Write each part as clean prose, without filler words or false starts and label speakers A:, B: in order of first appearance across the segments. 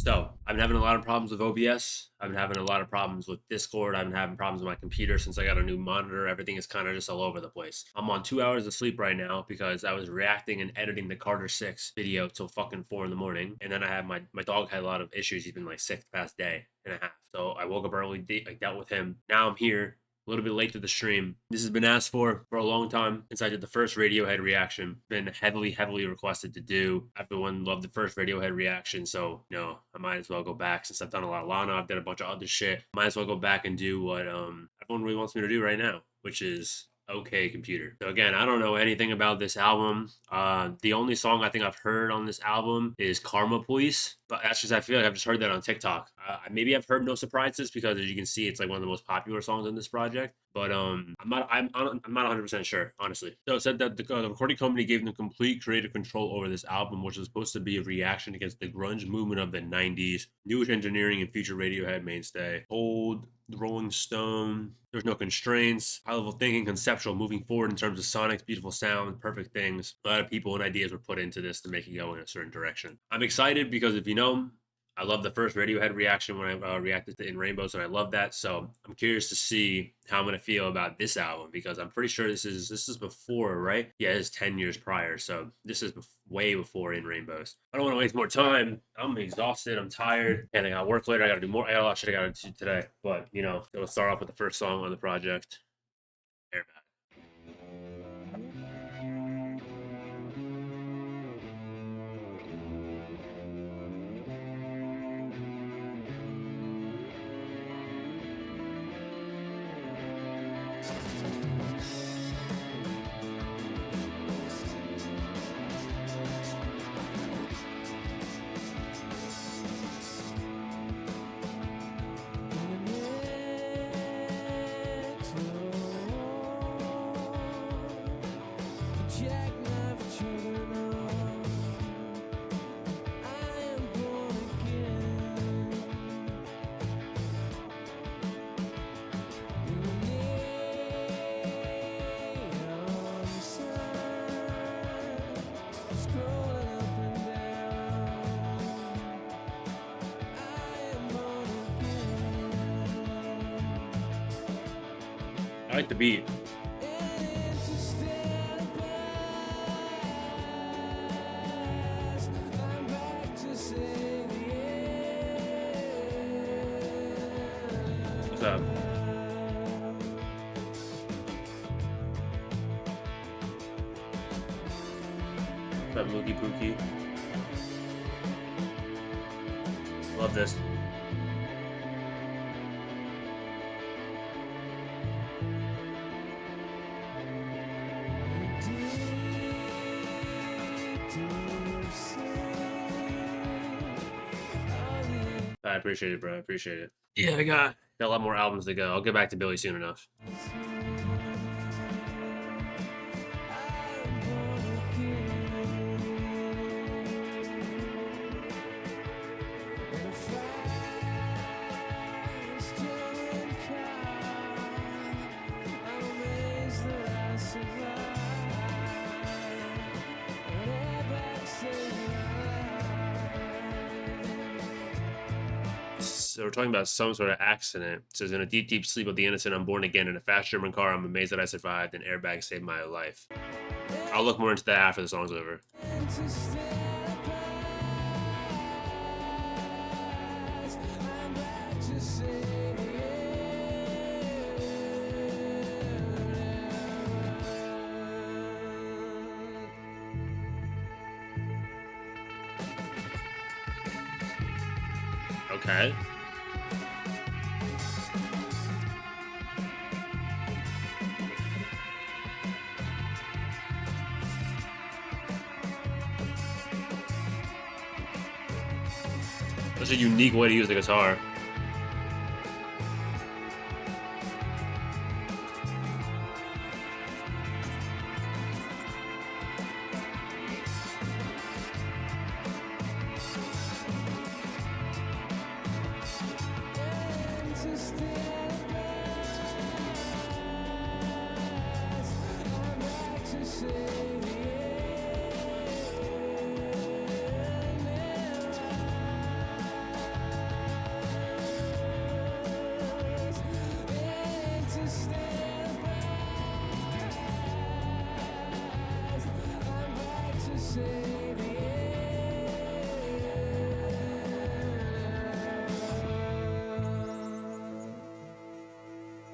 A: So I've been having a lot of problems with OBS. I've been having a lot of problems with Discord. I've been having problems with my computer since I got a new monitor. Everything is kind of just all over the place. I'm on 2 hours of sleep right now because I was reacting and editing the Carter 6 video till fucking 4 in the morning. And then I had my dog had a lot of issues. He's been like sick the past day and a half. So I woke up early, I dealt with him. Now I'm here a little bit late to the stream. This has been asked for a long time since I did the first Radiohead reaction. Been heavily requested to do. Everyone loved the first Radiohead reaction, so I might as well go back since I've done a lot of Lana. I've done a bunch of other shit. Might as well go back and do what everyone really wants me to do right now, which is Okay Computer. So again, I don't know anything about this album. The only song I think I've heard on this album is Karma Police, but that's just I feel like I've just heard that on TikTok. Maybe I've heard No Surprises because as you can see, it's like one of the most popular songs in this project. But I'm not 100% sure, honestly. So it said that the recording company gave them complete creative control over this album, which was supposed to be a reaction against the grunge movement of the 90s, newish engineering and future Radiohead mainstay, old Rolling Stone. There's no constraints, high level thinking, conceptual, moving forward in terms of sonics, beautiful sound, perfect things. A lot of people and ideas were put into this to make it go in a certain direction. I'm excited because if you know, I love the first Radiohead reaction when I reacted to In Rainbows, and I love that. So I'm curious to see how I'm gonna feel about this album because I'm pretty sure this is before, right? Yeah, it's 10 years prior, so this is way before In Rainbows. I don't want to waste more time. I'm exhausted. I'm tired, and I got work later. I got to do more. I got a lot of shit I got to do today. But we'll start off with the first song on the project, Airbag. I like the beat. What's up? What's up, Mookie Pookie? Love this. I appreciate it, bro. I appreciate it. Yeah, I got a lot more albums to go. I'll get back to Billy soon enough. So we're talking about some sort of accident. It says, in a deep sleep of the innocent, I'm born again in a fast German car. I'm amazed that I survived. An airbag saved my life. I'll look more into that after the song's over. Okay. Such a unique way to use the guitar.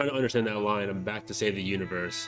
A: trying to understand that line. I'm back to save the universe.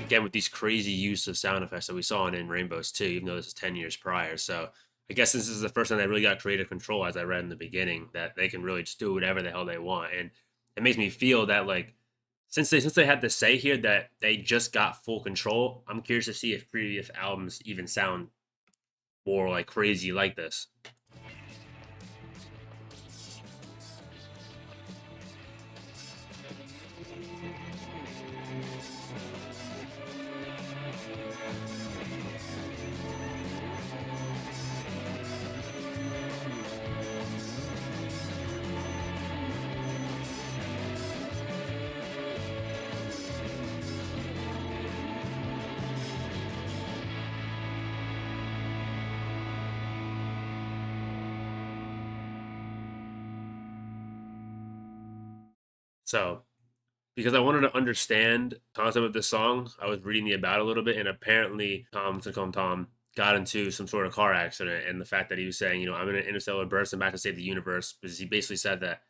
A: Again, with these crazy use of sound effects that we saw in Rainbows too, even though this is 10 years prior. So I guess this is the first time they really got creative control, as I read in the beginning, that they can really just do whatever the hell they want. And it makes me feel that, like, since they had to say here that they just got full control, I'm curious to see if previous albums even sound more like crazy like this. So because I wanted to understand the concept of this song, I was reading the about a little bit, and apparently Tom got into some sort of car accident, and the fact that he was saying, I'm in an interstellar burst and back to save the universe, because he basically said that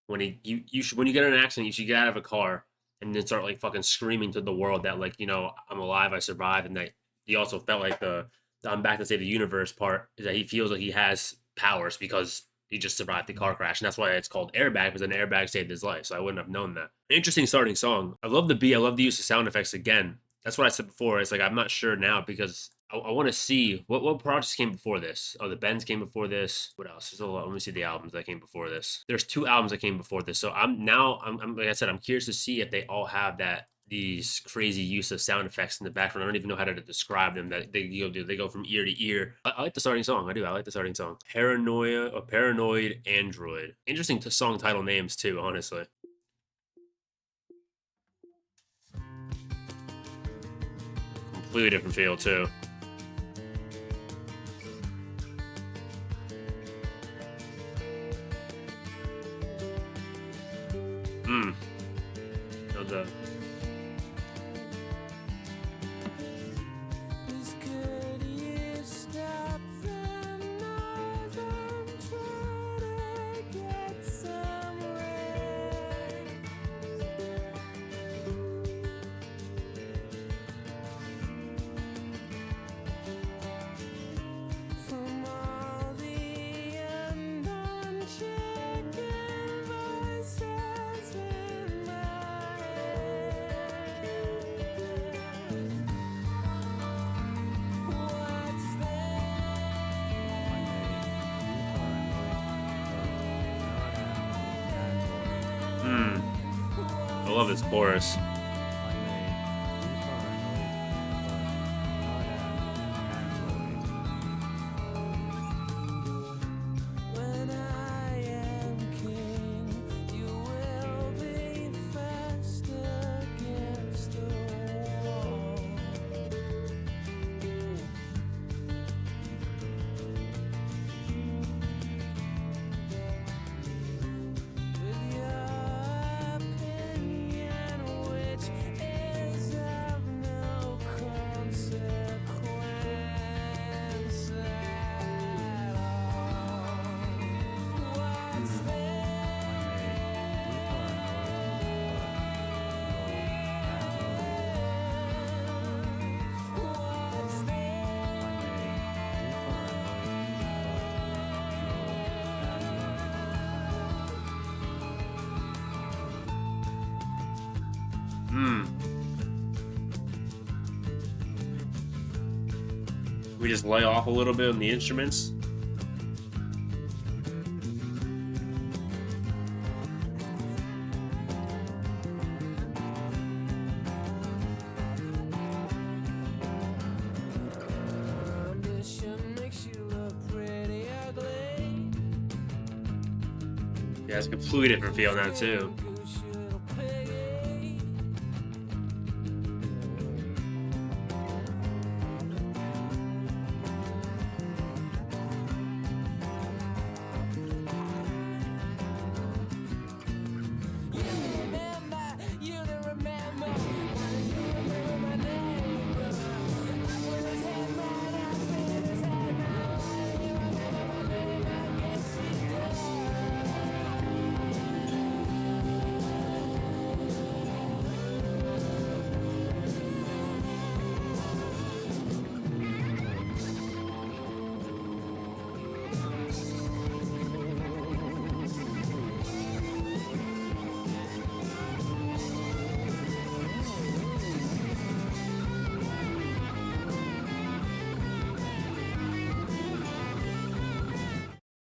A: when you should, when you get in an accident, you should get out of a car and then start like fucking screaming to the world that, like, I'm alive, I survived, and that he also felt like the I'm back to save the universe part is that he feels like he has powers because he just survived the car crash, and that's why it's called Airbag, because an airbag saved his life. So I wouldn't have known that. Interesting starting song. I love the beat. I love the use of sound effects again. That's what I said before. It's like I'm not sure now because I want to see what projects came before this. Oh, the Bends came before this. What else? There's a lot. Let me see the albums that came before this. There's two albums that came before this. So I'm like I said, I'm curious to see if they all have these crazy use of sound effects in the background. I don't even know how to describe them. That they go from ear to ear. I like the starting song. I do. I like the starting song. Paranoia or Paranoid Android. Interesting song title names too. Honestly. Completely different feel too. Hmm. No doubt. I love this chorus. We just lay off a little bit on the instruments. Yeah, it's a completely different feel now too.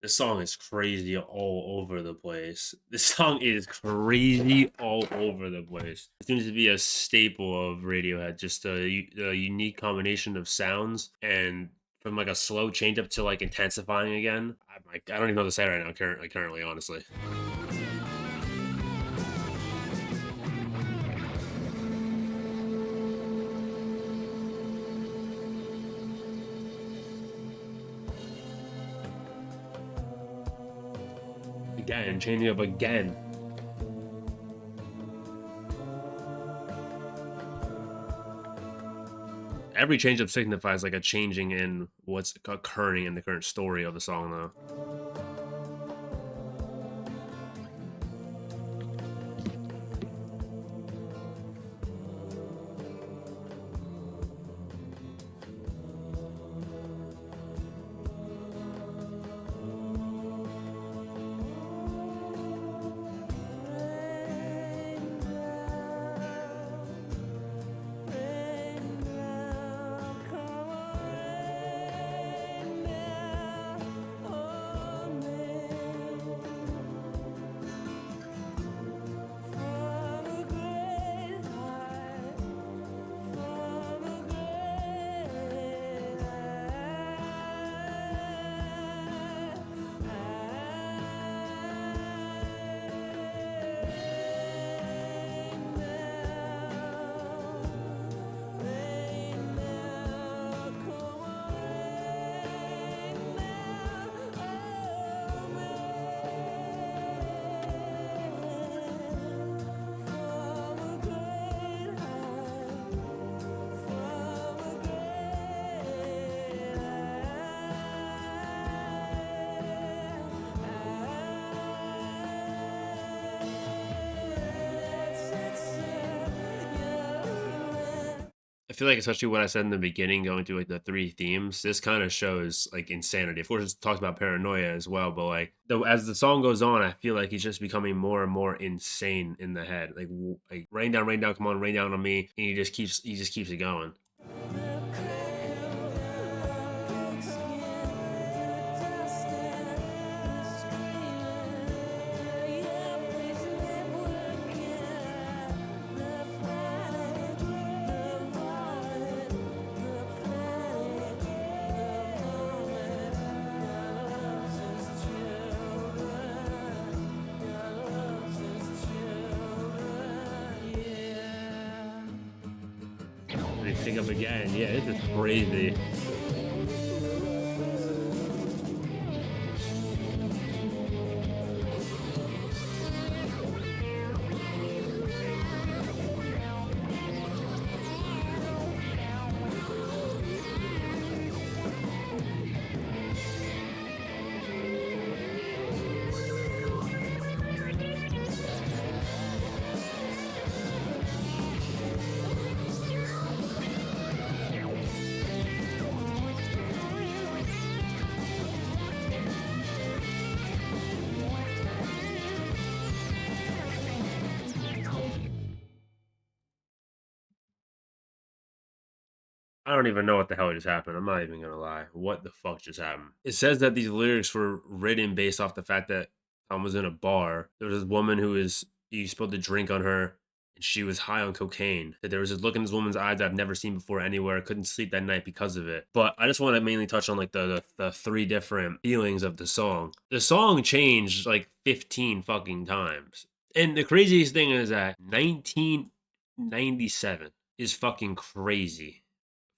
A: This song is crazy all over the place. This song is crazy all over the place. It seems to be a staple of Radiohead, just a unique combination of sounds and from like a slow change up to like intensifying again. I don't even know what to say right now, currently, honestly. Again, changing up again. Every change up signifies like a changing in what's occurring in the current story of the song, though. I feel like, especially what I said in the beginning, going through like the three themes, this kind of shows like insanity. Of course, it talks about paranoia as well, but like as the song goes on, I feel like he's just becoming more and more insane in the head. Like rain down, come on, rain down on me, and he just keeps it going. And they sing up again. Yeah, this is crazy. I don't even know what the hell just happened. I'm not even gonna lie. What the fuck just happened? It says that these lyrics were written based off the fact that Tom was in a bar. There was this woman who is he spilled a drink on her. and she was high on cocaine. That there was this look in this woman's eyes I've never seen before anywhere. I couldn't sleep that night because of it. But I just want to mainly touch on like the three different feelings of the song. The song changed like 15 fucking times. And the craziest thing is that 1997 is fucking crazy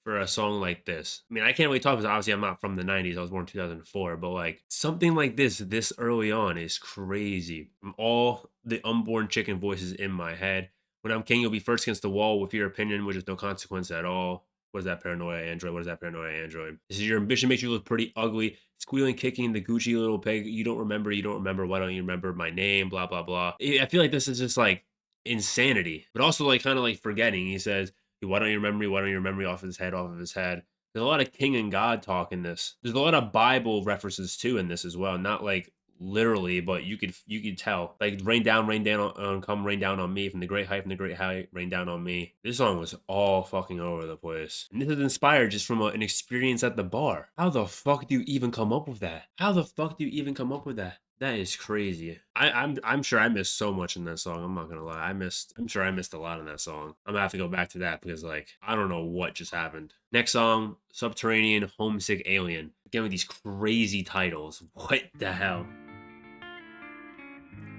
A: for a song like this. I mean, I can't really talk because obviously I'm not from the 90s. I was born in 2004, but like something like this early on is crazy. From all the unborn chicken voices in my head. When I'm king, you'll be first against the wall with your opinion, which is no consequence at all. What is that paranoia android? What is that paranoia android? This is your ambition makes you look pretty ugly. Squealing, kicking the Gucci little pig. You don't remember. You don't remember. Why don't you remember my name? Blah blah blah. I feel like this is just like insanity, but also like kind of like forgetting. He says, why don't you remember me? Why don't you remember me? Off of his head, off of his head. There's a lot of king and God talk in this. There's a lot of Bible references too in this as well. Not like literally, but you could tell. Like rain down on come rain down on me from the great height, rain down on me. This song was all fucking over the place. And this is inspired just from an experience at the bar. How the fuck do you even come up with that? How the fuck do you even come up with that? That is crazy. I'm sure I missed so much in that song. I'm not gonna lie. I'm sure I missed a lot in that song. I'm gonna have to go back to that because like I don't know what just happened. Next song, Subterranean, Homesick, Alien. Again with these crazy titles. What the hell?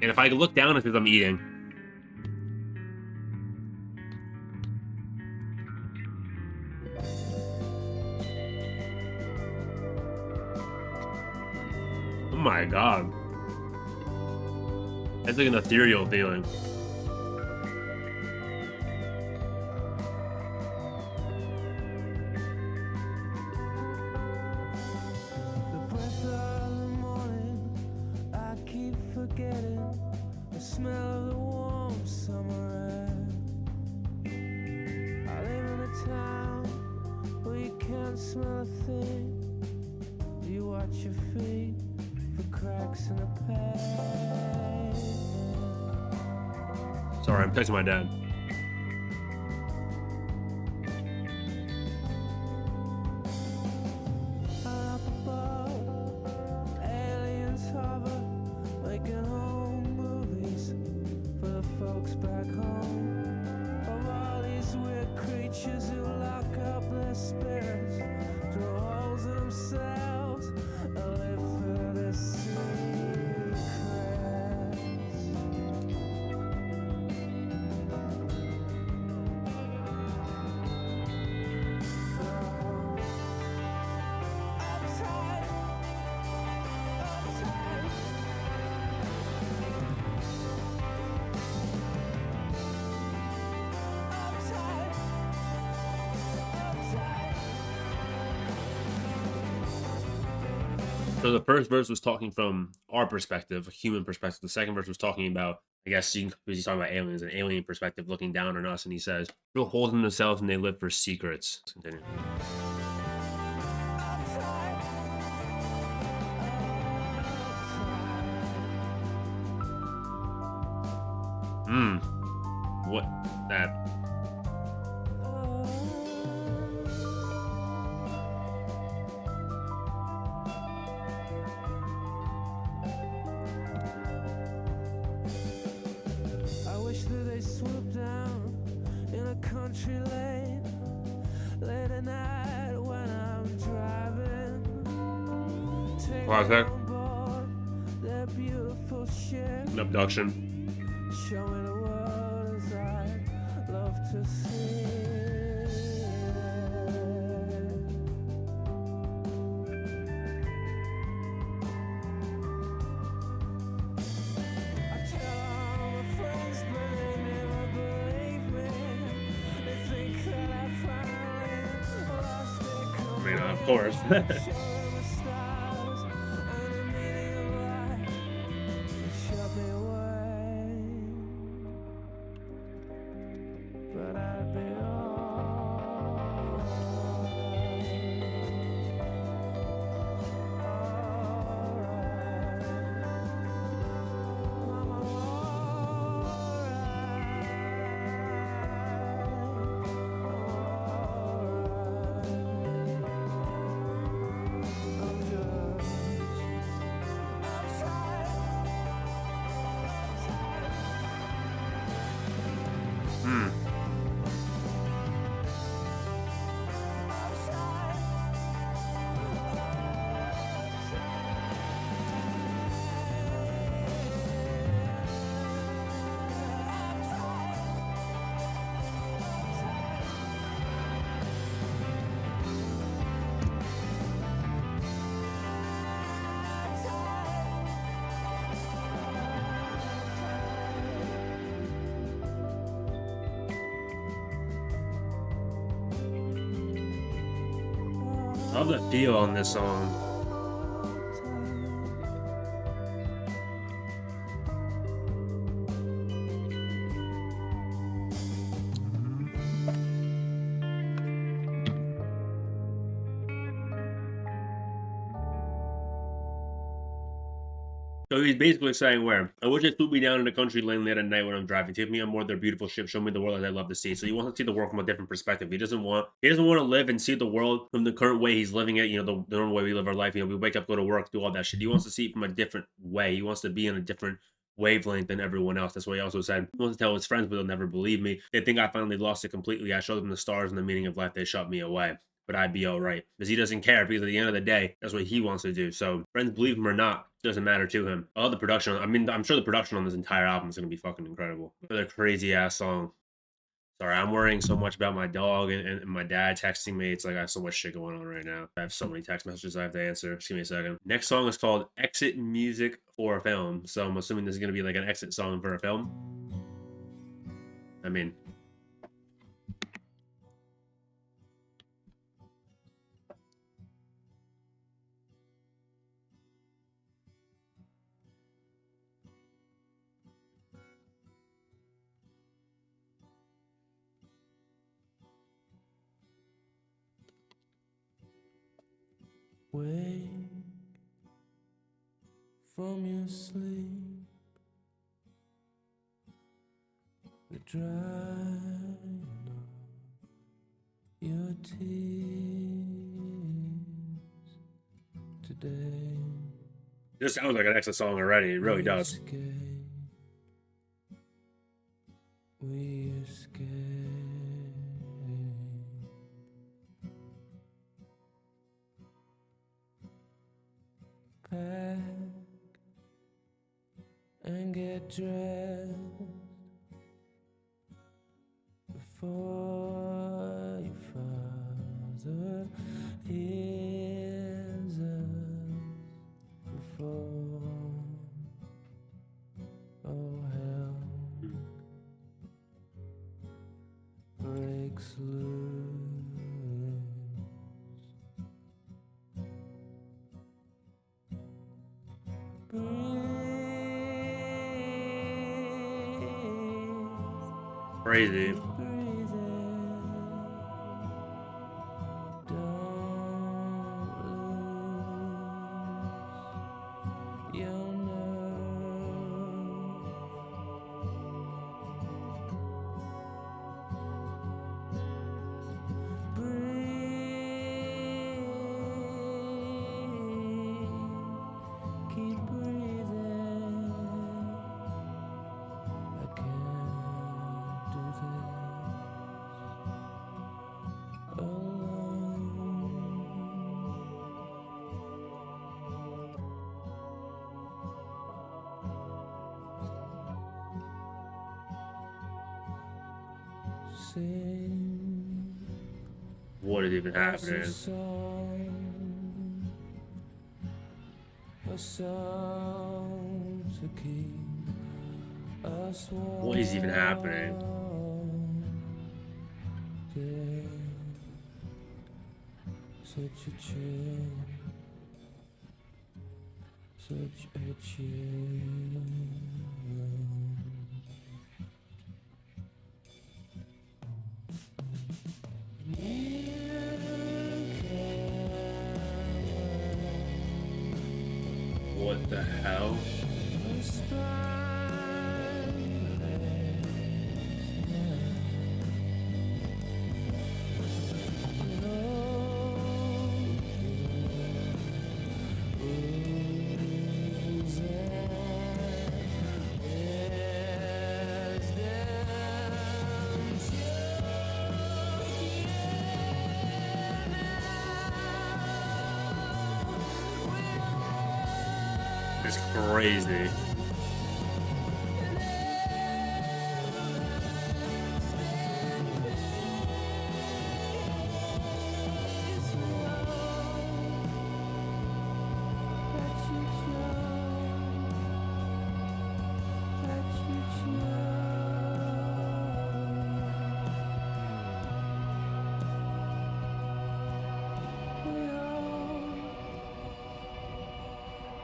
A: And if I look down, it's because I'm eating. Oh my god. That's like an ethereal feeling.
B: The breath of the morning, I keep forgetting the smell of the warm summer air. I live in a town where you can't smell a thing. You watch your feet for cracks in the pavement.
A: Sorry, I'm texting my dad.
B: Up above, aliens hover, making home movies for the folks back home. Of all these weird creatures who lock up their spirits, draw holes in themselves, and live for their secrets. Uptight, uptight. Uptight, uptight.
A: So the first verse was talking from our perspective, a human perspective. The second verse was talking about, I guess he's talking about aliens, an alien perspective looking down on us. And he says, they'll hold in themselves and they live for secrets. Let's continue. What that?
B: I wish that they swooped down in a country lane late at night when I'm driving. Take
A: Pause
B: me
A: there.
B: on board their beautiful ship.
A: An abduction.
B: Show me the world as I'd love to see it. I tell all my friends, but they never believe me. They think that I finally lost it.
A: I mean, of course.
B: Show them the stars and the meaning of life. Shut me away, but I'd be
A: I love the feel on this song. So he's basically saying, "Where I wish they swoop me down in the country lane late at night when I'm driving. Take me on board their beautiful ship. Show me the world that I love to see." So he wants to see the world from a different perspective. He doesn't want to live and see the world from the current way he's living it. The normal way we live our life. We wake up, go to work, do all that shit. He wants to see it from a different way. He wants to be in a different wavelength than everyone else. That's why he also said he wants to tell his friends, but they'll never believe me. They think I finally lost it completely. I showed them the stars and the meaning of life. They shut me away, but I'd be all right because he doesn't care. Because at the end of the day, that's what he wants to do. So friends believe him or not doesn't matter to him. All the production. I mean, I'm sure the production on this entire album is gonna be fucking incredible. What a crazy ass song. Sorry, I'm worrying so much about my dog and my dad texting me. It's like I have so much shit going on right now. I have so many text messages I have to answer. Just give me a second. Next song is called Exit Music for a Film. So I'm assuming this is gonna be like an exit song for a film. I mean,
B: Wake from your sleep, the drying of your tears today.
A: this sounds like an exit song already. It really does.
B: We escape. Pack and get dressed before your father hears us. Before oh hell breaks loose.
A: Crazy. What is even happening? What is even happening?
B: Such a chill, such a chill.
A: What the hell? It's crazy.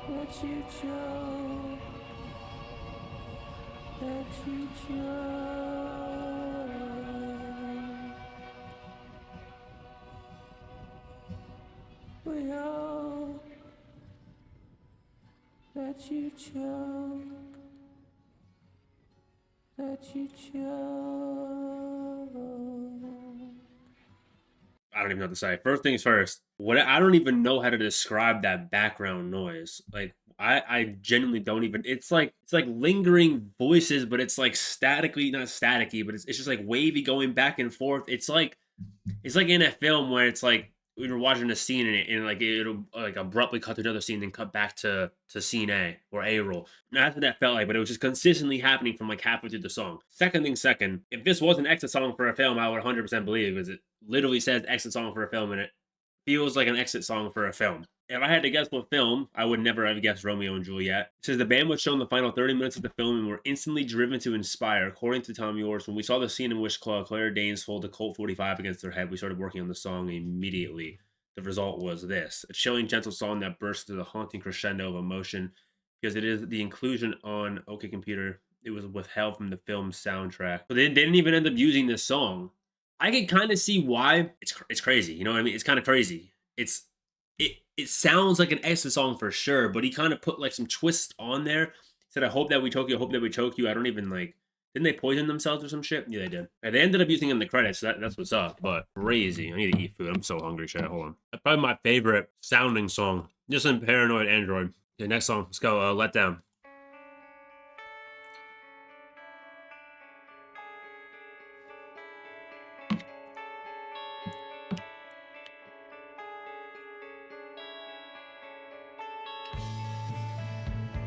B: Let you choke. Let you choke. We hope that you choke. Let you choke.
A: I don't even know what to say. First things first. What I don't even know how to describe that background noise. Like I genuinely don't even. It's like lingering voices, but it's like statically, not staticky, but it's just like wavy going back and forth. It's like in a film where it's like we were watching a scene in it, and like it'll like abruptly cut to another scene, then cut back to scene A or A roll. And that's what that felt like, but it was just consistently happening from like halfway through the song. Second thing, second, if this was an exit song for a film, I would 100% believe it because it literally says exit song for a film, and it feels like an exit song for a film. If I had to guess what film, I would never have guessed Romeo and Juliet. It says the band was shown the final 30 minutes of the film and were instantly driven to inspire. According to Tom Yorks, when we saw the scene in which Claire Danes hold the Colt 45 against their head, we started working on the song immediately. The result was this: a chilling, gentle song that bursts into the haunting crescendo of emotion because it is the inclusion on OK Computer. It was withheld from the film's soundtrack. But they didn't even end up using this song. I can kind of see why. It's crazy. You know what I mean? It's kind of crazy. It sounds like an exit song for sure, but he kind of put like some twists on there. He said, "I hope that we choke you. I hope that we choke you." I don't even like. Didn't they poison themselves or some shit? Yeah, they did. And they ended up using it in the credits. So that's what's up. But crazy. I need to eat food. I'm so hungry. Shit. Hold on. That's probably my favorite sounding song. Just in Paranoid Android. Okay, next song. Let's go. Let Down.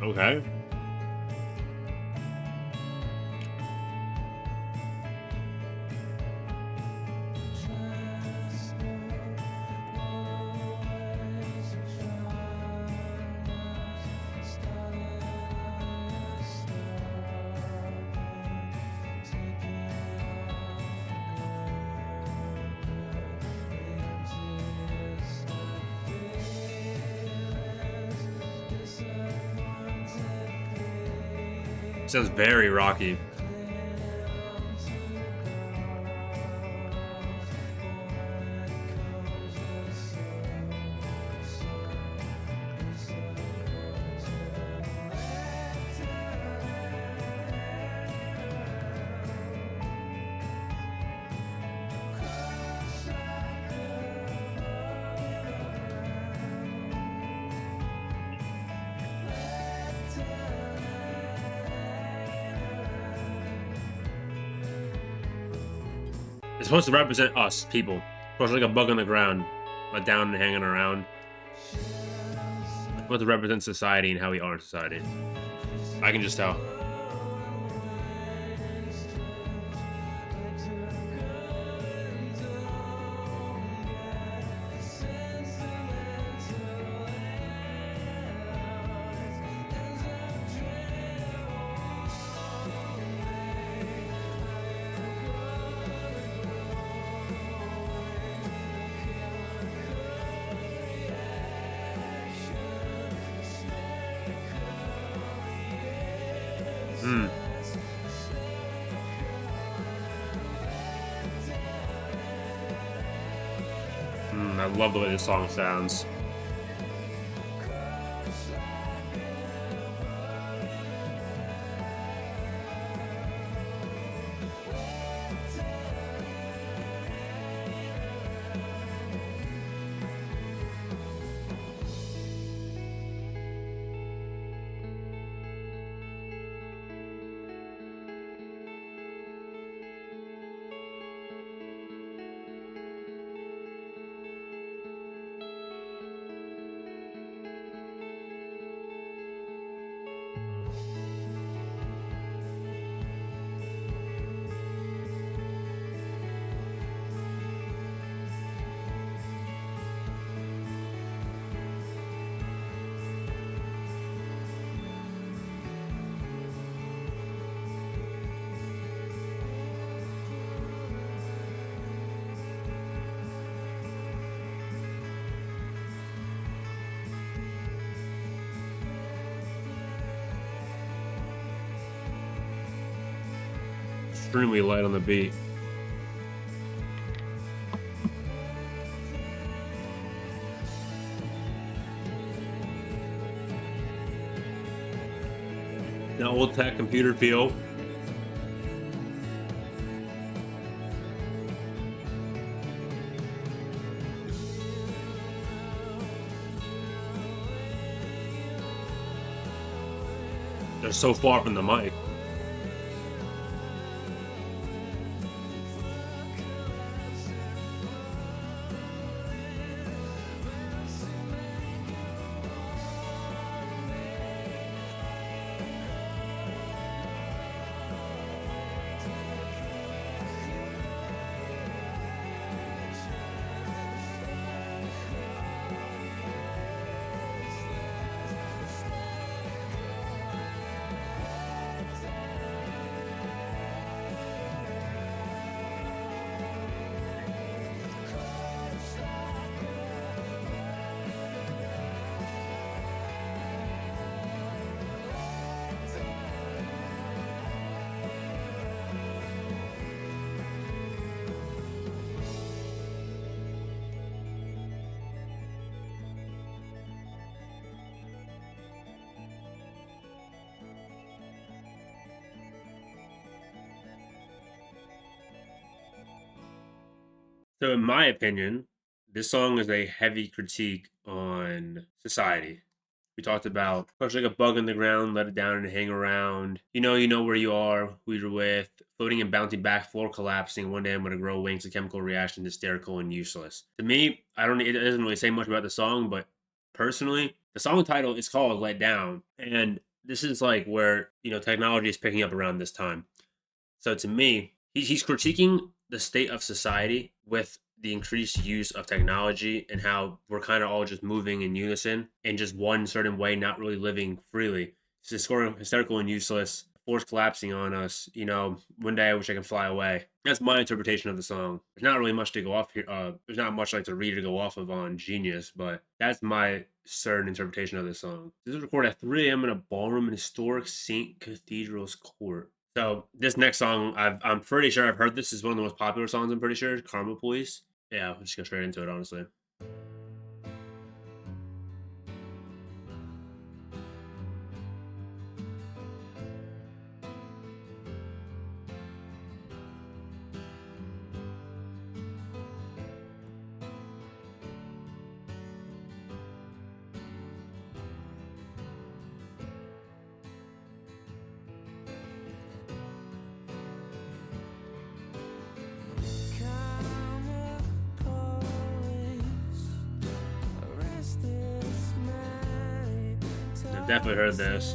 A: Okay. Sounds very rocky. It's supposed to represent us, people. Supposed to like a bug on the ground, let down and hanging around. It's supposed to represent society and how we are in society. I can just tell. Mm. I love the way this song sounds. extremely light on the beat. Now old tech computer feel. They're so far from the mic. So, in my opinion, this song is a heavy critique on society. We talked about push like a bug in the ground, let it down and hang around. You know where you are, who you're with, floating and bouncing back, floor collapsing. One day I'm gonna grow wings, a chemical reaction, hysterical and useless. To me, I don't. It doesn't really say much about the song, but personally, the song title is called "Let Down," and this is like where technology is picking up around this time. So to me, he's critiquing the state of society with the increased use of technology and how we're kind of all just moving in unison in just one certain way, not really living freely. It's just hysterical and useless, force collapsing on us. One day I wish I could fly away. That's my interpretation of the song. There's not really much to go off here. There's not much like to read or go off of on Genius, but that's my certain interpretation of this song. This is recorded at 3 a.m. in a ballroom in historic St. Cathedral's Court. So this next song, I'm pretty sure I've heard this. Is one of the most popular songs. I'm pretty sure, Karma Police. Yeah, I'll just go straight into it, honestly. I've definitely heard this.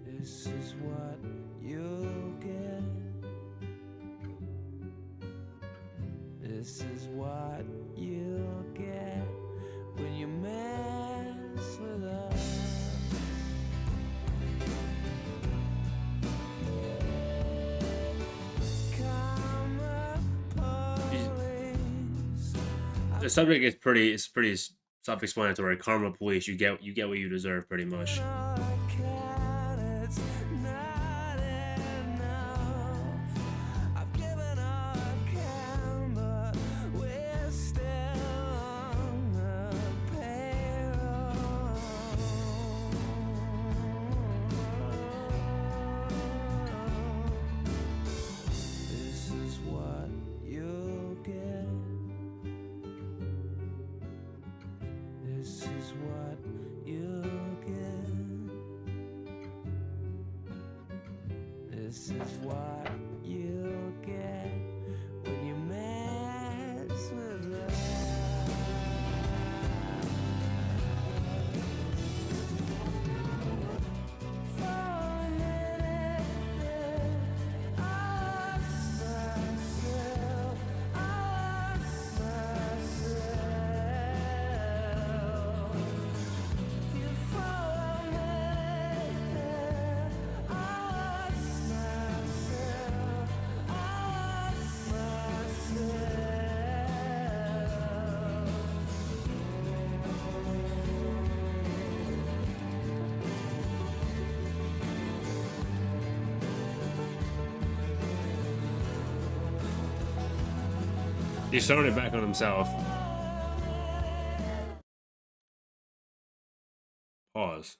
B: This is what you'll get. This is what you'll get when you mess with us.
A: The subject is pretty self-explanatory. Karma Police. You get what you deserve, pretty much.
B: This is what you get when you mess with love. For a minute there, I lost myself. I lost myself. You for a minute there, I lost myself. I lost myself.
A: He's throwing it back on himself. Pause.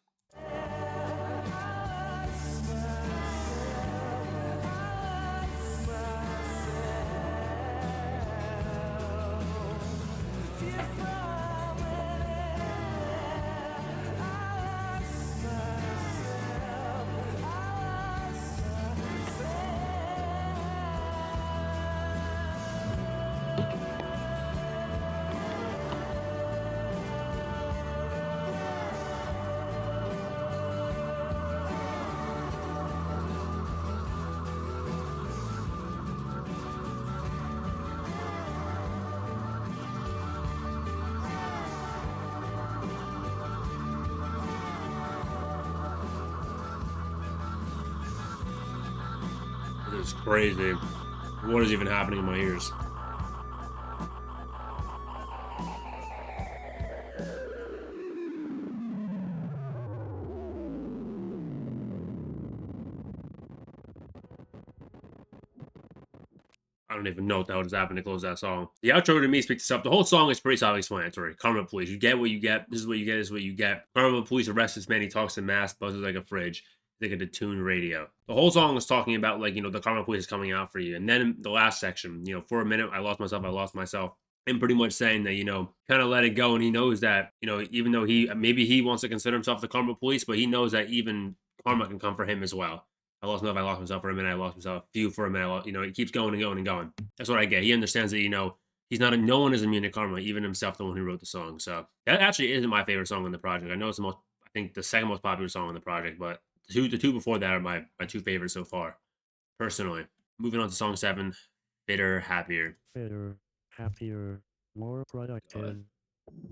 A: This is crazy. What is even happening in my ears? I don't even know what the hell just happened to close that song. The outro to me speaks itself. The whole song is pretty self-explanatory. Karma Police. You get what you get. This is what you get. This is what you get. Karma Police arrest this man. He talks to mask, buzzes like a fridge. They get a tuned radio. The whole song is talking about, like, the Karma Police is coming out for you. And then the last section, for a minute, I lost myself. I lost myself. And pretty much saying that, kind of let it go. And he knows that, even though maybe he wants to consider himself the Karma Police, but he knows that even karma can come for him as well. I lost myself. I lost myself for a minute. I lost myself. Few for a minute. It keeps going and going and going. That's what I get. He understands that, he's not. No one is immune to karma, even himself, the one who wrote the song. So that actually isn't my favorite song on the project. I know it's I think the second most popular song on the project, but the two before that are my two favorites so far, personally. Moving on to song 7, Bitter Happier.
C: Fitter, happier, more productive,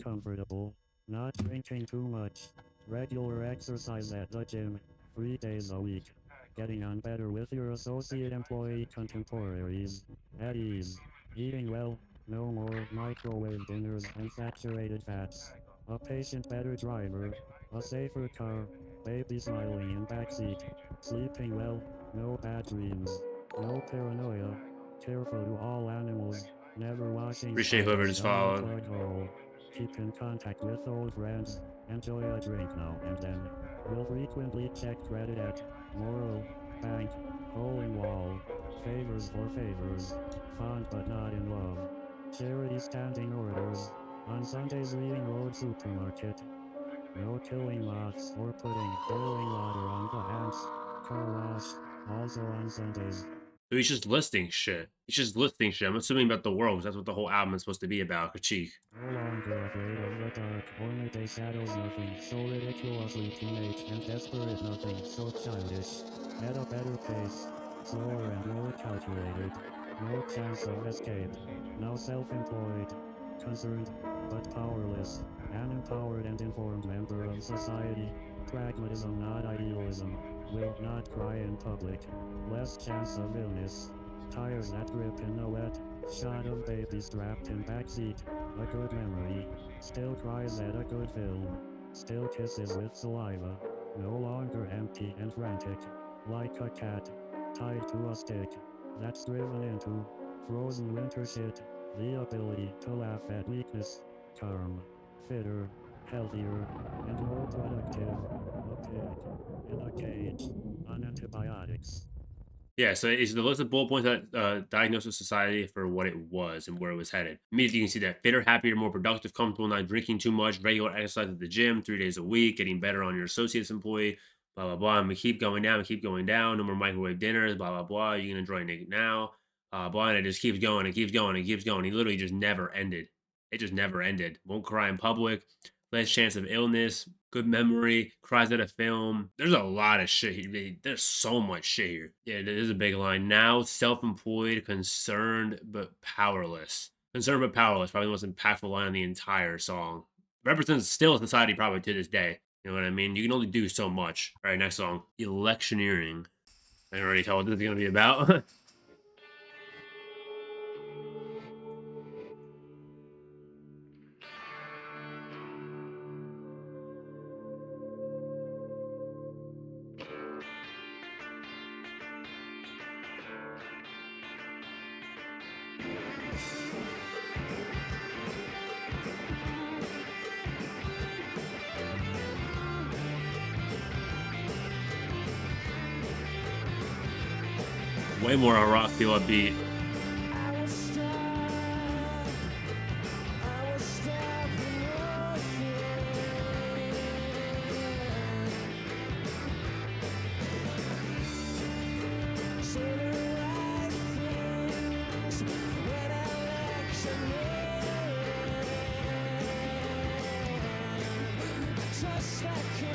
C: comfortable, not drinking too much, regular exercise at the gym, 3 days a week, getting on better with your associate employee contemporaries, at ease, eating well, no more microwave dinners and saturated fats, a patient better driver, a safer car, baby smiling in backseat, sleeping well, no bad dreams, no paranoia, careful to all animals, never washing
A: Appreciate whoever
C: spiders
A: just
C: down the
A: followed.
C: plug hole. Keep in contact with old friends. Enjoy a drink now and then. Will frequently check credit at Moral, Bank, Hole in Wall. Favors for favors. Fond but not in love. Charity standing orders. On Sundays reading Road Supermarket. No killing moths or putting boiling water on the ants. Car wash. Also on Sundays.
A: So he's just listing shit. He's just listing shit. I'm assuming about the world, 'cause that's what the whole album is supposed to be about. Critique.
C: No longer afraid of the dark, or midday shadows, nothing so ridiculously teenage and desperate, nothing so childish. At a better pace, slower and more calculated, no chance of escape. Now self-employed, concerned, but powerless, an empowered and informed member of society. Pragmatism, not idealism, will not cry in public, less chance of illness. Tires that grip in the wet, shot of baby strapped in backseat. A good memory, still cries at a good film, still kisses with saliva, no longer empty and frantic, like a cat, tied to a stick, that's driven into frozen winter shit, the ability to laugh at weakness, calm, fitter, healthier, and more productive, a pig, in a cage, on antibiotics.
A: Yeah, so it's the list of bullet points that diagnosis society for what it was and where it was headed. Immediately, you can see that fitter, happier, more productive, comfortable, not drinking too much, regular exercise at the gym, 3 days a week, getting better on your associates employee, blah blah blah. I'm gonna keep going down, keep going down. No more microwave dinners, blah blah blah. You can enjoy naked now, blah. And it just keeps going, it keeps going, it keeps going. He literally just never ended. It just never ended. Won't cry in public. Less chance of illness. Good memory. Cries at a film. There's a lot of shit here. There's so much shit here. Yeah, there's a big line. Now self-employed, concerned but powerless. Concerned but powerless. Probably the most impactful line on the entire song. Represents still society probably to this day. You know what I mean? You can only do so much. All right, next song. Electioneering. I can already tell what this is going to be about. Way more on rock feel upbeat.
B: I was stuck. I was stuck in nothing. Say the right things when electioneering. Just like in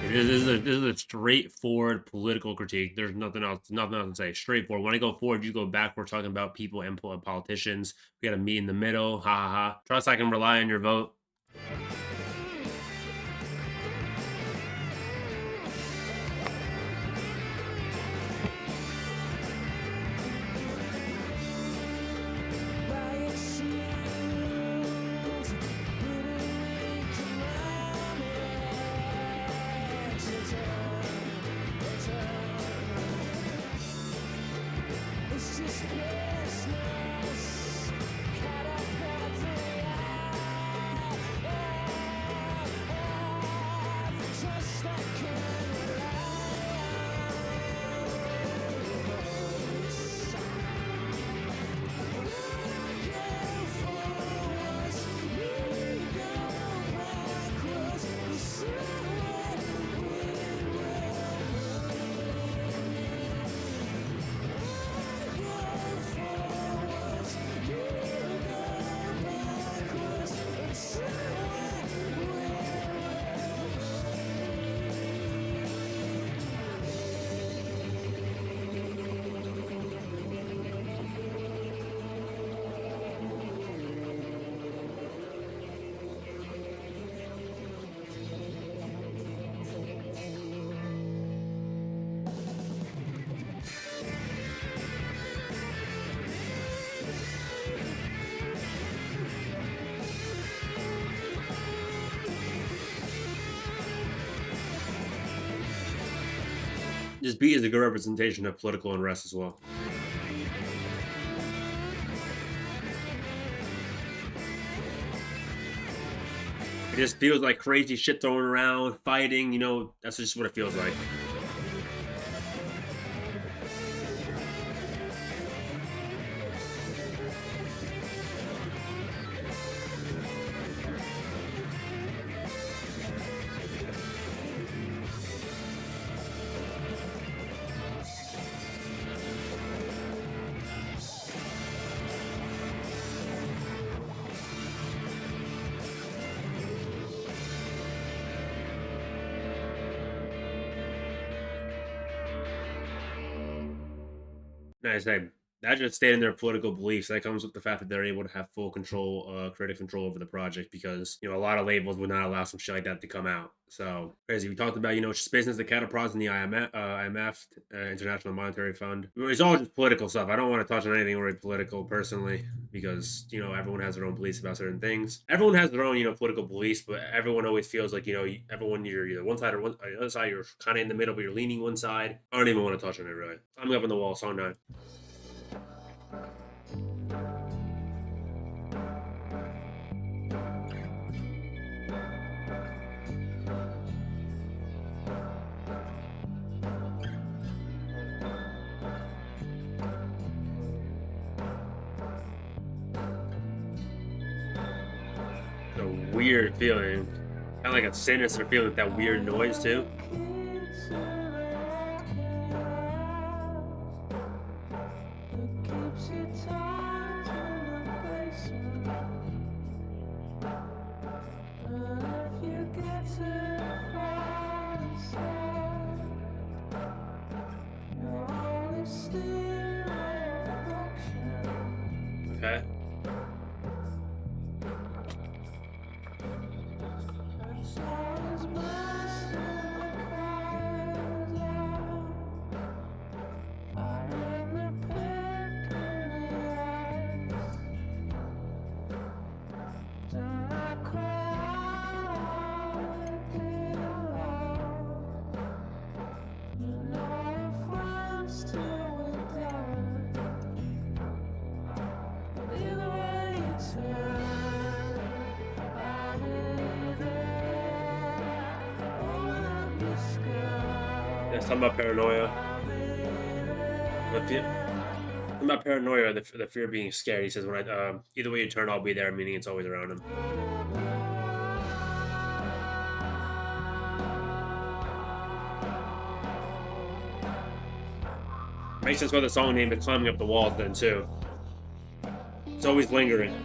A: This is a straightforward political critique. There's nothing else to say. Straightforward. When I go forward, you go back. We're talking about people and politicians. We got to meet in the middle. Ha ha ha. Trust I can rely on your vote. This beat is a good representation of political unrest as well. It just feels like crazy shit thrown around, fighting, that's just what it feels like. Nice. Hey, That just stating their political beliefs. That comes with the fact that they're able to have full control, creative control over the project because, a lot of labels would not allow some shit like that to come out. So crazy. We talked about, it's business, the counterparts in the IMF, International Monetary Fund. It's all just political stuff. I don't want to touch on anything really political personally because, everyone has their own beliefs about certain things. Everyone has their own, political beliefs, but everyone always feels like, everyone, you're either one side or the other side, you're kind of in the middle, but you're leaning one side. I don't even want to touch on it really. I'm up on the wall, song 9. A weird feeling. Kind of like a sinister feeling with that weird noise too. Okay. Yeah, something about paranoia. Something about paranoia, the fear of being scared. He says, "When either way you turn, I'll be there," meaning it's always around him. Makes sense why the song named it "Climbing Up the Walls" then too. It's always lingering.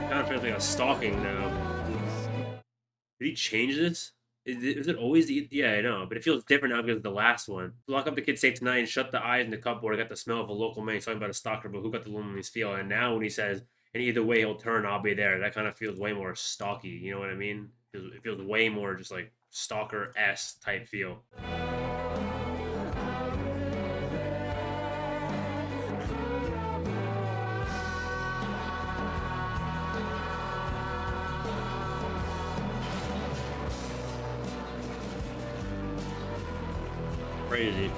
A: Kind of feels like a stalking now. Did he change this? Is it always the? Yeah, I know, but it feels different now because of the last one. Lock up the kid safe tonight and shut the eyes in the cupboard. I got the smell of a local man. He's talking about a stalker, but who got the loneliness feel? And now when he says, "And either way he'll turn, I'll be there," that kind of feels way more stalky. You know what I mean? It feels way more just like stalker s type feel. Crazy.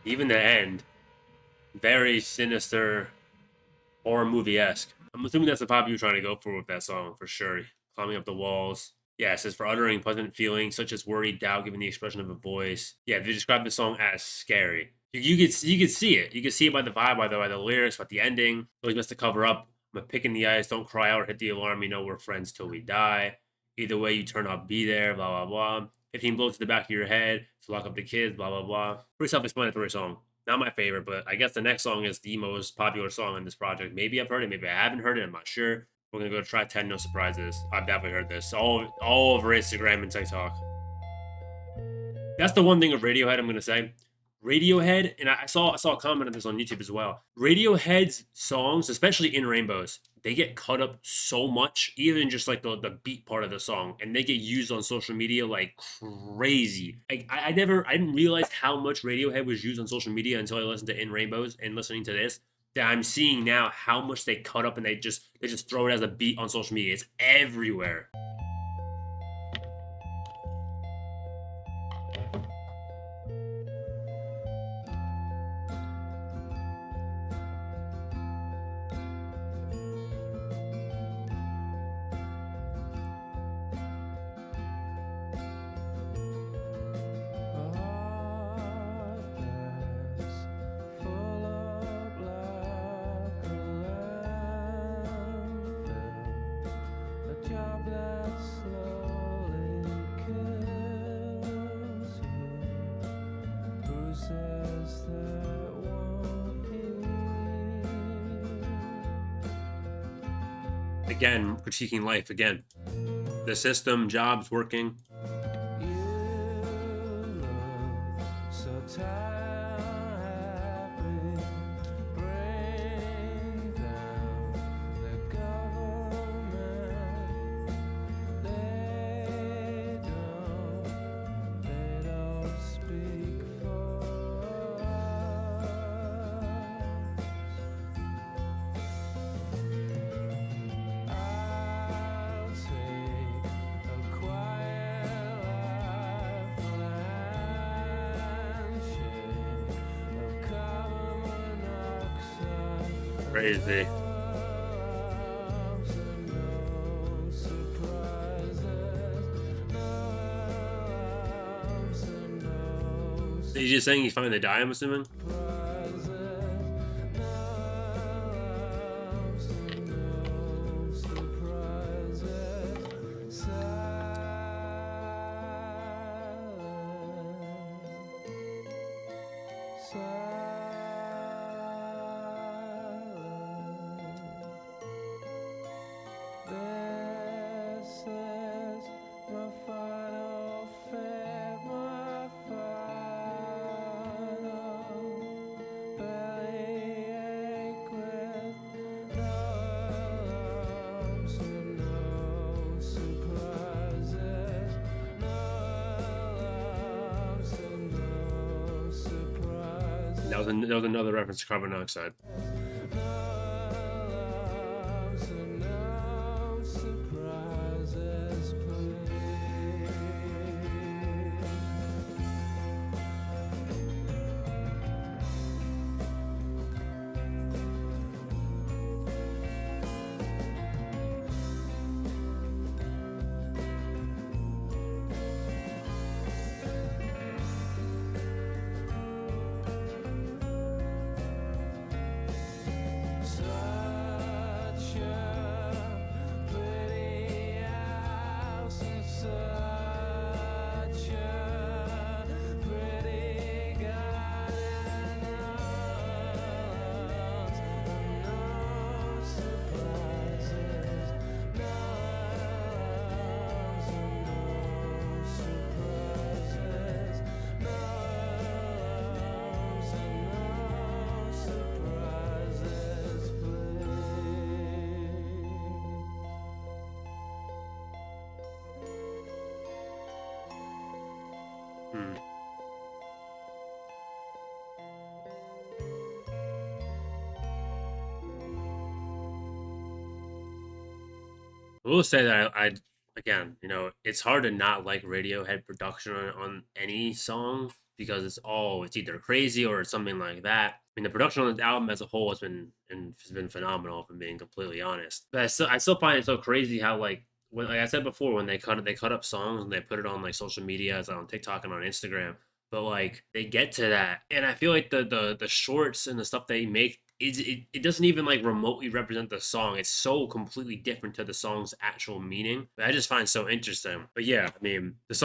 A: Even the end, very sinister horror movie esque. I'm assuming that's the vibe you're trying to go for with that song for sure. Climbing up the walls. Yeah, it says for uttering pleasant feelings such as worry, doubt, given the expression of a voice. Yeah, they describe the song as scary. You could see it. You could see it by the vibe, by the lyrics, by the ending. Always best to cover up. I'm a pick in the ice. Don't cry out or hit the alarm. You know we're friends till we die. Either way you turn, I'll be there. Blah blah blah. 15 blows to the back of your head. To lock up the kids. Blah blah blah. Pretty self-explanatory song. Not my favorite, but I guess the next song is the most popular song in this project. Maybe I've heard it, maybe I haven't heard it. I'm not sure. We're gonna go try 10 No Surprises. I've definitely heard this all over Instagram and TikTok. That's the one thing of Radiohead I'm gonna say. Radiohead, and I saw a comment on this on YouTube as well. Radiohead's songs, especially in Rainbows, they get cut up so much, even just like the beat part of the song, and they get used on social media like crazy. Like I didn't realize how much Radiohead was used on social media until I listened to In Rainbows and listening to this. That I'm seeing now how much they cut up and they just throw it as a beat on social media. It's everywhere. Again, critiquing life again. The system, jobs, working. Crazy. He's just saying he's fine to die, I'm assuming. That was another reference to carbon dioxide. Hmm. I will say that again, it's hard to not like Radiohead production on any song because it's either crazy or it's something like that. I mean, the production on the album as a whole has been phenomenal, if I'm being completely honest. But I still find it so crazy how like I said before, when they cut up songs and they put it on like social media, as on TikTok and on Instagram. But like they get to that, and I feel like the shorts and the stuff they make it doesn't even like remotely represent the song. It's so completely different to the song's actual meaning. That I just find so interesting. But yeah, I mean, it's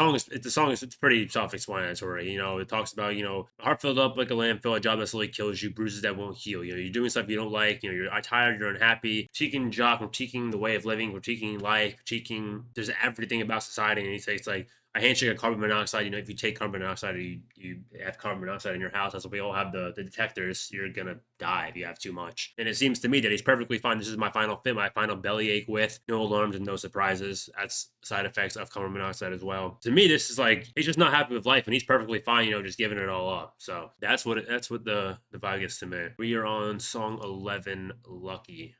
A: pretty self-explanatory. It talks about heart filled up like a landfill, a job that slowly kills you, bruises that won't heal. You're doing stuff you don't like. You're tired, you're unhappy, critiquing job, critiquing the way of living, critiquing life, critiquing there's everything about society. And he says like a handshake of carbon monoxide. If you take carbon monoxide, or you have carbon monoxide in your house, that's what we all have the detectors. You're gonna die if you have too much. And it seems to me that he's perfectly fine. This is my final fit, my final bellyache with no alarms and no surprises. That's side effects of carbon monoxide as well. To me, this is like he's just not happy with life, and he's perfectly fine, just giving it all up. So that's what the vibe gets to me. We are on song 11, Lucky.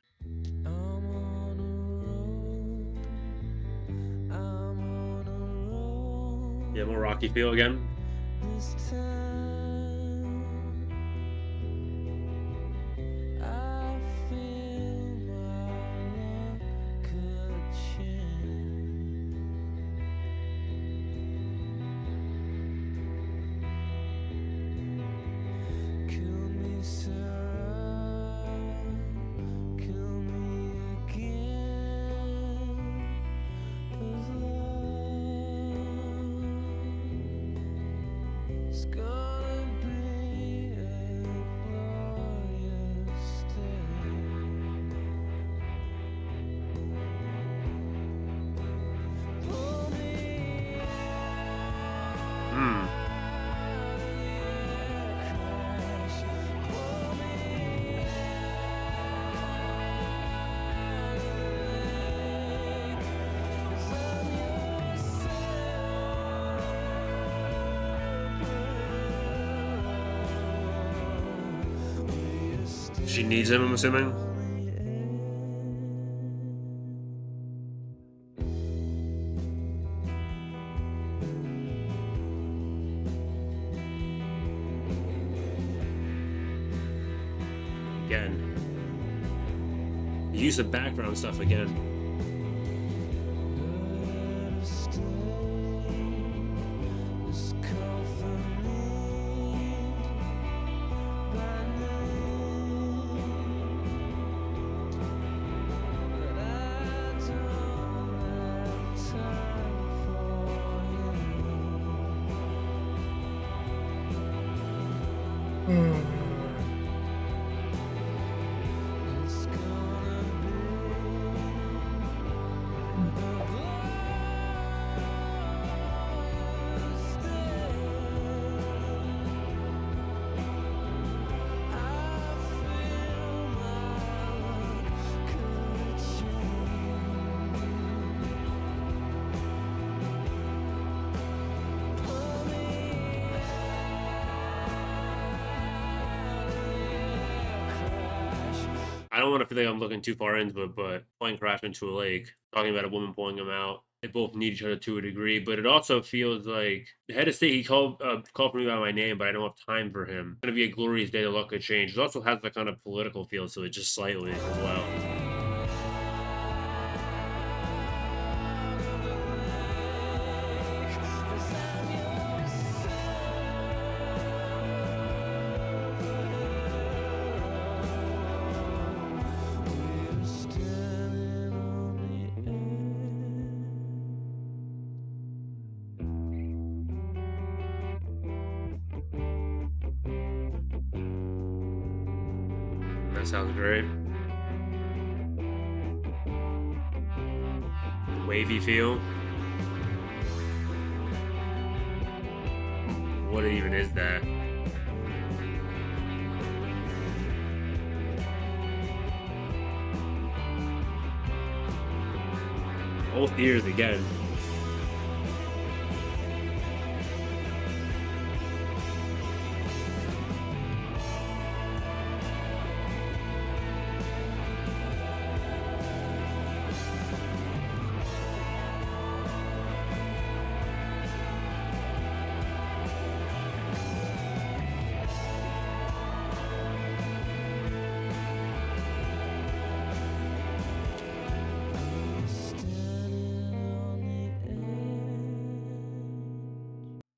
B: I'm on a roll.
A: Yeah, more rocky feel again.
B: This time I feel my luck could change. Kill me, Sarah. Kill me again. 'Cause love is gonna be a glorious day. Pull me
A: Hmm.
B: out of the crash. Pull me out of the lake. 'Cause I'm your sailor.
A: She needs him, I'm assuming. Again. The use of background stuff again. I don't want to feel like I'm looking too far into it, but playing Crash into a lake, talking about a woman pulling him out. They both need each other to a degree, but it also feels like the head of state, he called for me by my name, but I don't have time for him. It's gonna be a glorious day, the luck could change. It also has that kind of political feel to it, just slightly as well. That sounds great. Wavy feel. What even is that? Both ears again.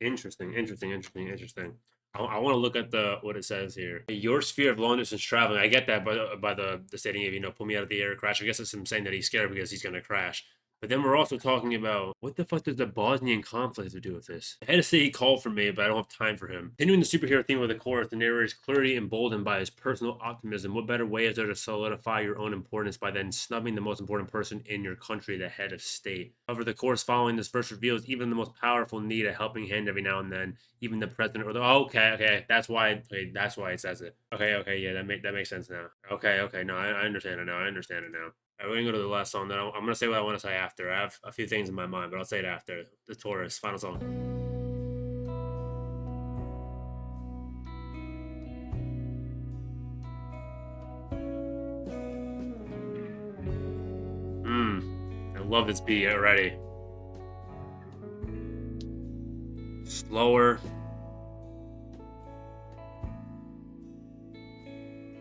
A: Interesting, interesting, interesting, interesting. I want to look at the what it says here. Your sphere of long distance traveling. I get that by the stating of pull me out of the air, crash. I guess it's him saying that he's scared because he's gonna crash. But then we're also talking about what the fuck does the Bosnian conflict have to do with this? I had to say he called for me, but I don't have time for him. Continuing the superhero theme with the chorus, the narrator is clearly emboldened by his personal optimism. What better way is there to solidify your own importance by then snubbing the most important person in your country, the head of state? However, the chorus following this verse reveals even the most powerful need a helping hand every now and then. Even the president or the okay, that's why it says it. Okay, yeah, that makes sense now. Okay, no, I understand it now. I understand it now. We're gonna go to the last song. Then I'm gonna say what I want to say after. I have a few things in my mind, but I'll say it after the Taurus final song. I love this beat already. Slower,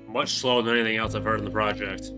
A: much slower than anything else I've heard in the project.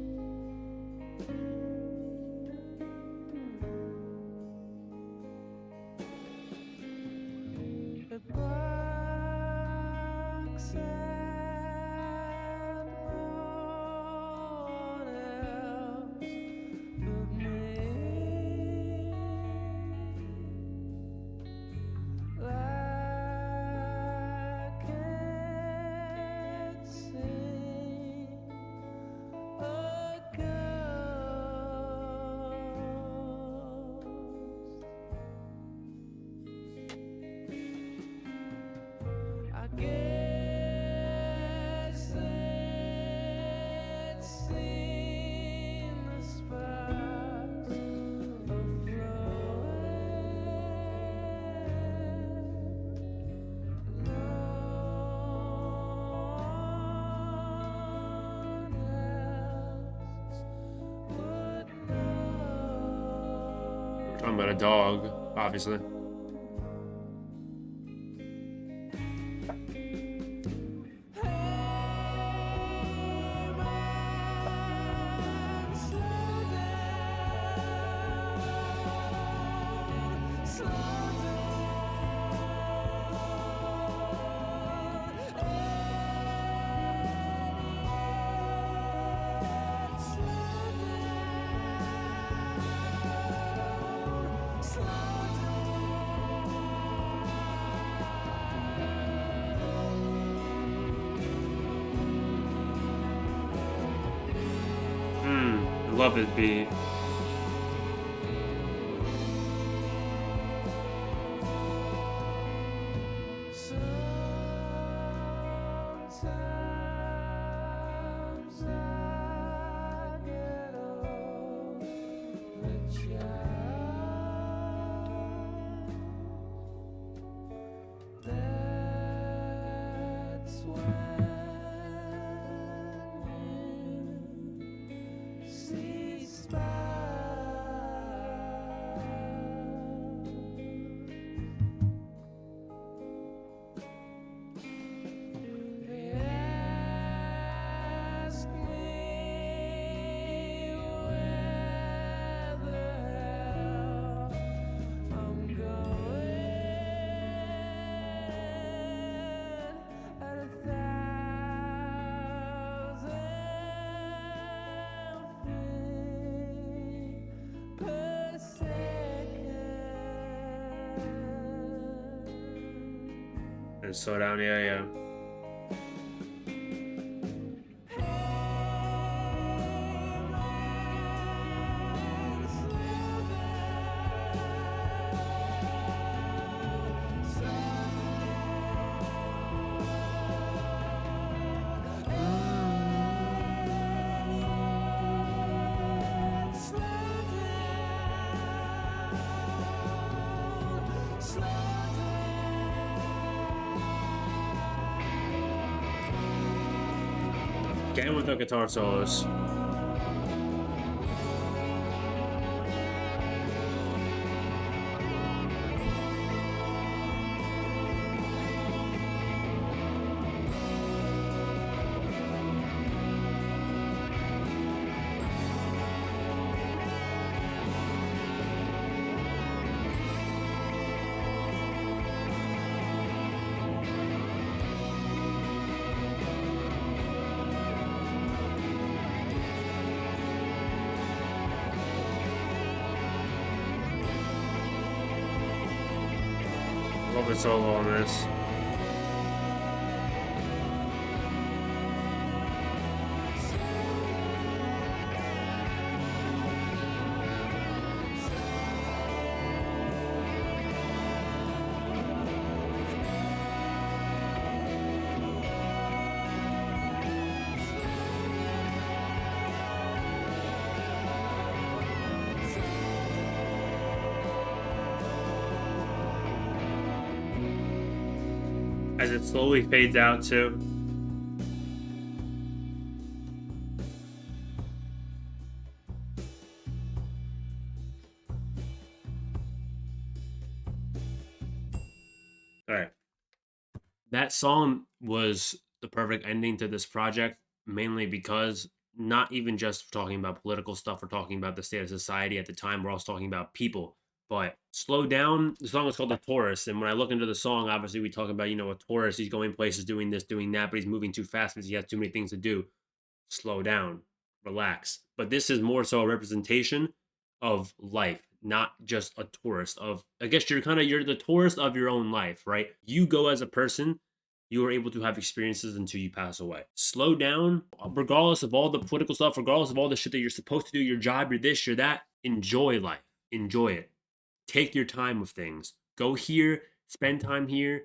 A: Talking about a dog, obviously. I love this beat. And slow down, yeah. Getting with the guitar solos. Love the solo on this. As it slowly fades out too. All right. That song was the perfect ending to this project, mainly because not even just talking about political stuff, we're talking about the state of society at the time. We're also talking about people. But slow down. The song is called The Tourist. And when I look into the song, obviously we talk about, a tourist, he's going places, doing this, doing that, but he's moving too fast because he has too many things to do. Slow down, relax. But this is more so a representation of life, not just a tourist of, I guess you're the tourist of your own life, right? You go as a person, you are able to have experiences until you pass away. Slow down, regardless of all the political stuff, regardless of all the shit that you're supposed to do, your job, you're this, you're that. Enjoy life. Enjoy it. Take your time with things. Go here, spend time here,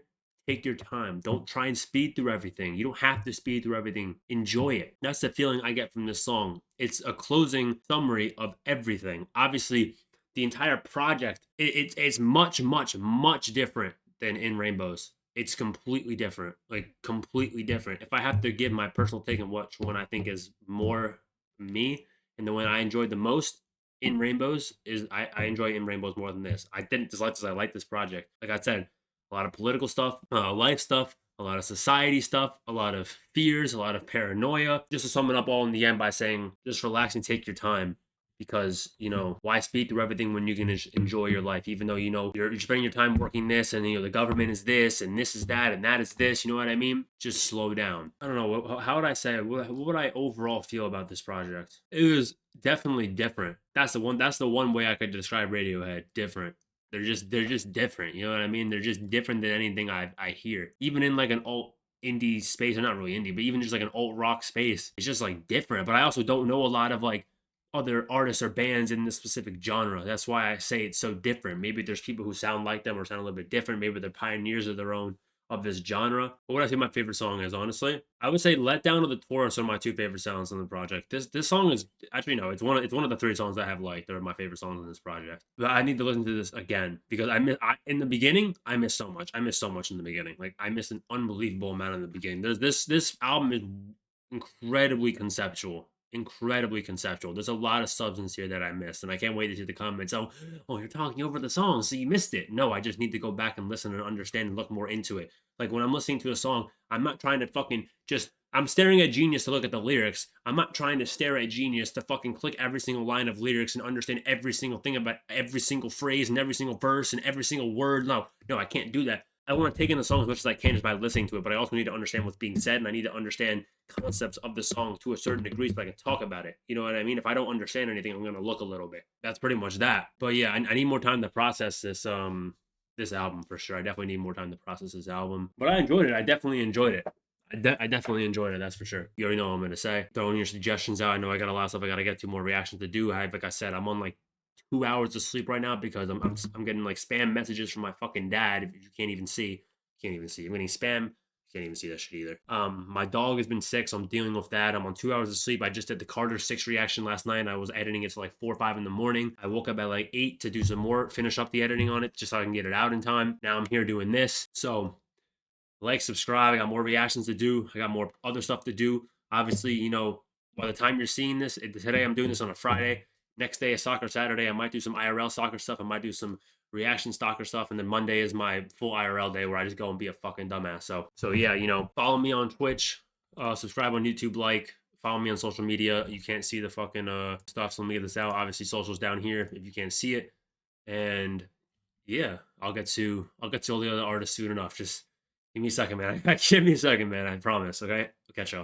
A: take your time. Don't try and speed through everything. You don't have to speed through everything. Enjoy it. That's the feeling I get from this song. It's a closing summary of everything. Obviously, the entire project, it's much, much, much different than In Rainbows. It's completely different. Like, completely different. If I have to give my personal take on which one I think is more me and the one I enjoyed the most, In Rainbows is I enjoy In Rainbows more than this. I didn't as much as I like this project. Like I said, a lot of political stuff, life stuff, a lot of society stuff, a lot of fears, a lot of paranoia. Just to sum it up all in the end by saying, just relax and take your time. Because, why speed through everything when you can enjoy your life, even though, you're spending your time working this and, the government is this and this is that and that is this, you know what I mean? Just slow down. I don't know. How would I say, what would I overall feel about this project? It was definitely different. That's the one way I could describe Radiohead. Different. They're just different. You know what I mean? They're just different than anything I hear. Even in like an alt indie space, or not really indie, but even just like an alt rock space, it's just like different. But I also don't know a lot of like other artists or bands in this specific genre. That's why I say it's so different. Maybe there's people who sound like them or sound a little bit different. Maybe they're pioneers of their own of this genre. But what I think my favorite song is, honestly, I would say "Let Down" to "The Tourist" are my two favorite songs on the project. This song is actually no, it's one of the three songs I have liked. They're my favorite songs on this project. But I need to listen to this again because in the beginning I missed so much. I missed so much in the beginning. Like I missed an unbelievable amount in the beginning. There's this album is incredibly conceptual. Incredibly conceptual. There's a lot of substance here that I missed, and I can't wait to see the comments. Oh, you're talking over the song, so you missed it. No, I just need to go back and listen and understand and look more into it. Like when I'm listening to a song, I'm not trying to fucking just. I'm staring at Genius to look at the lyrics. I'm not trying to stare at Genius to fucking click every single line of lyrics and understand every single thing about every single phrase and every single verse and every single word. No, I can't do that. I want to take in the song as much as I can just by listening to it, but I also need to understand what's being said, and I need to understand concepts of the song to a certain degree so I can talk about it. You know what I mean? If I don't understand anything, I'm gonna look a little bit. That's pretty much that. But yeah, I need more time to process this album for sure. I definitely need more time to process this album. But I enjoyed it. I definitely enjoyed it. I definitely enjoyed it. That's for sure. You already know what I'm gonna say. Throwing your suggestions out. I know I got a lot of stuff I gotta get to, more reactions to do. Like I said, I'm on like 2 hours of sleep right now because I'm getting like spam messages from my fucking dad. If you can't even see, I'm getting spam. Can't even see that shit either. My dog has been sick, so I'm dealing with that. I'm on 2 hours of sleep. I just did the Carter 6 reaction last night. I was editing it till like 4 or 5 in the morning. I woke up at like 8 to do some more, finish up the editing on it just so I can get it out in time. Now I'm here doing this. So like, subscribe. I got more reactions to do. I got more other stuff to do. Obviously, by the time you're seeing this, today I'm doing this on a Friday. Next day is soccer Saturday. I might do some IRL soccer stuff. I might do some reaction soccer stuff. And then Monday is my full IRL day where I just go and be a fucking dumbass. So yeah, follow me on Twitch, subscribe on YouTube, follow me on social media. You can't see the fucking stuff, so let me get this out. Obviously, socials down here if you can't see it. And yeah, I'll get to all the other artists soon enough. Just give me a second, man. Give me a second, man. I promise. Okay, I'll catch y'all.